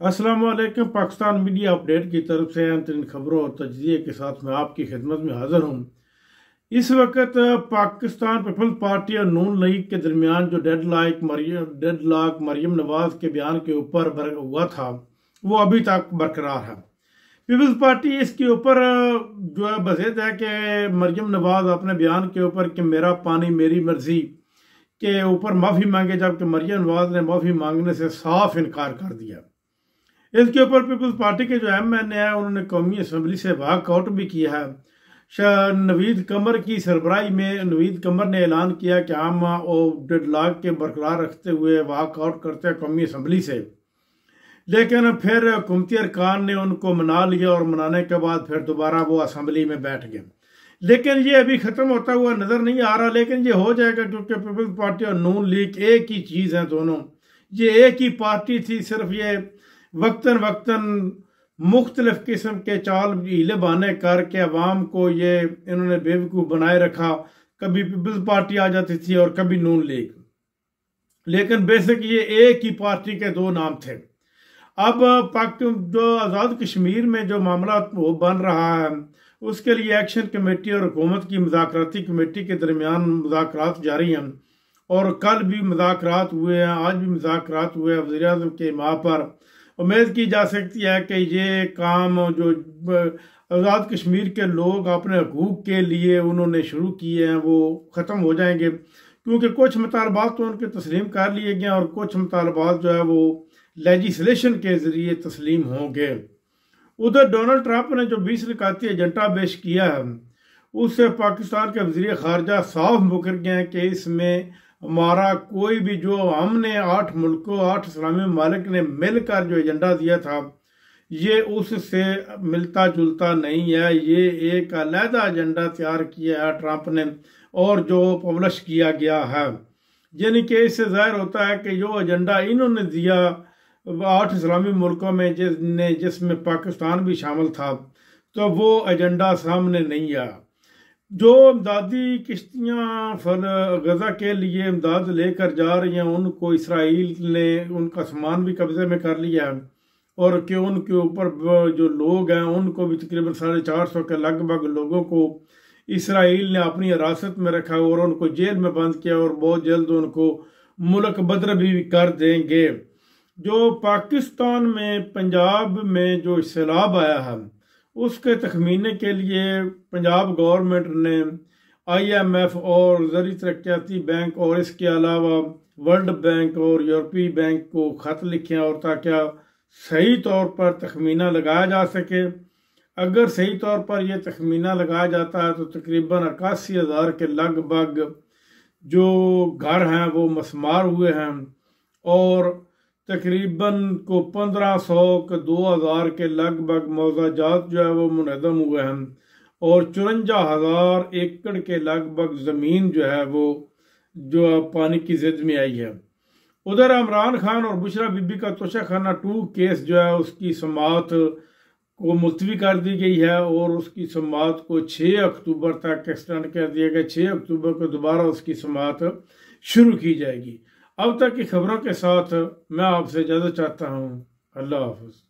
अस्सलाम वालेकुम। Pakistan media update की तरफ से अहम तरीन खबरों और तजज़िये के साथ मैं आपकी खिदमत में हाज़िर हूँ। इस वक्त पाकिस्तान पीपल्स पार्टी और नून लीग के दरमियान जो डेडलॉक मरियम नवाज के बयान के ऊपर हुआ था वो अभी तक बरकरार है। पीपल्स पार्टी इसके ऊपर जो है बज़ेद है कि मरियम नवाज अपने बयान के ऊपर कि मेरा पानी मेरी मर्जी के ऊपर माफ़ी मांगे, जबकि मरियम नवाज ने माफ़ी मांगने से साफ इनकार कर दिया। इसके ऊपर पीपल्स पार्टी के जो एमएनए है उन्होंने कौमी असम्बली से वॉकआउट भी किया है। नवीद कमर की सरबराही में नवीद कमर ने ऐलान किया कि हम डेडलॉक के बरकरार रखते हुए वॉकआउट करते हैं कौमी असम्बली से, लेकिन फिर हुकूमती अरकान ने उनको मना लिया और मनाने के बाद फिर दोबारा वो असम्बली में बैठ गए। लेकिन ये अभी ख़त्म होता हुआ नज़र नहीं आ रहा, लेकिन ये हो जाएगा क्योंकि पीपल्स पार्टी और नून लीग एक ही चीज़ है दोनों। ये एक ही पार्टी थी, सिर्फ ये वक्तन वक्तन मुख्तलिफ किस्म के चाल हीले बहाने करके अवाम को ये इन्होंने बेवकूफ़ बनाए रखा। कभी पीपल्स पार्टी आ जाती थी और कभी नून लीग, लेकिन बेसिक ये एक ही पार्टी के दो नाम थे। अब जो आज़ाद कश्मीर में जो मामला वो बन रहा है उसके लिए एक्शन कमेटी और हुकूमत की मुज़ाकराती कमेटी के दरमियान मुज़ाकरात जारी हैं और कल भी मुज़ाकरात हुए हैं, आज भी मुज़ाकरात हुए हैं। वज़ीर-ए-आज़म के माह पर उम्मीद की जा सकती है कि ये काम जो आज़ाद कश्मीर के लोग अपने हकूक़ के लिए उन्होंने शुरू किए हैं वो ख़त्म हो जाएंगे, क्योंकि कुछ मुतालबात तो उनके तस्लीम कर लिए गए और कुछ मुतालबात जो है वो लेजिस्लेशन के ज़रिए तस्लीम होंगे। उधर डोनाल्ड ट्रंप ने जो 20 नकाती एजेंडा पेश किया है उससे पाकिस्तान के वज़ीर ख़ारजा साफ मुकर गए हैं कि इसमें हमारा कोई भी जो हमने 8 मुल्कों 8 इस्लामी ममालिक ने मिलकर जो एजेंडा दिया था ये उससे मिलता जुलता नहीं है। ये एक अलहदा एजेंडा तैयार किया है ट्रंप ने और जो पब्लिश किया गया है, यानी कि इससे ज़ाहिर होता है कि जो एजेंडा इन्होंने दिया 8 इस्लामी मुल्कों में जिसमें पाकिस्तान भी शामिल था, तो वो एजेंडा सामने नहीं आया। जो इमदादी किश्तियाँ गज़ा के लिए इमदाद लेकर जा रही हैं उनको इसराइल ने उनका सामान भी कब्ज़े में कर लिया है और कि उनके ऊपर जो लोग हैं उनको भी तकरीबन 450 के लगभग लोगों को इसराइल ने अपनी हिरासत में रखा और उनको जेल में बंद किया और बहुत जल्द उनको मुल्क बदर भी कर देंगे। जो पाकिस्तान में पंजाब में जो सैलाब आया है उसके तखमीने के लिए पंजाब गवर्नमेंट ने IMF और ज़री तरक्याती बैंक और इसके अलावा वर्ल्ड बैंक और यूरोपीय बैंक को ख़त लिखे हैं और ताकि सही तौर पर तखमीना लगाया जा सके। अगर सही तौर पर यह तखमीना लगाया जाता है तो तकरीबन 81,000 के लगभग जो घर हैं वो मसमार हुए हैं और तकरीबन को 1500 के 2000 के लगभग मौज़ाजात जो है वो मुनहदम हुए हैं और 54,000 एकड़ के लगभग ज़मीन जो है वो जो पानी की ज़द में आई है। उधर इमरान खान और बुशरा बीबी का तोशाखाना 2 केस जो है उसकी समाअत को मुलतवी कर दी गई है और उसकी समाअत को 6 अक्टूबर तक एक्सटेंड कर दिया गया। 6 अक्टूबर को दोबारा उसकी समाअत शुरू की जाएगी। अब तक की खबरों के साथ मैं आपसे इजाज़त चाहता हूँ। अल्लाह हाफ़िज़।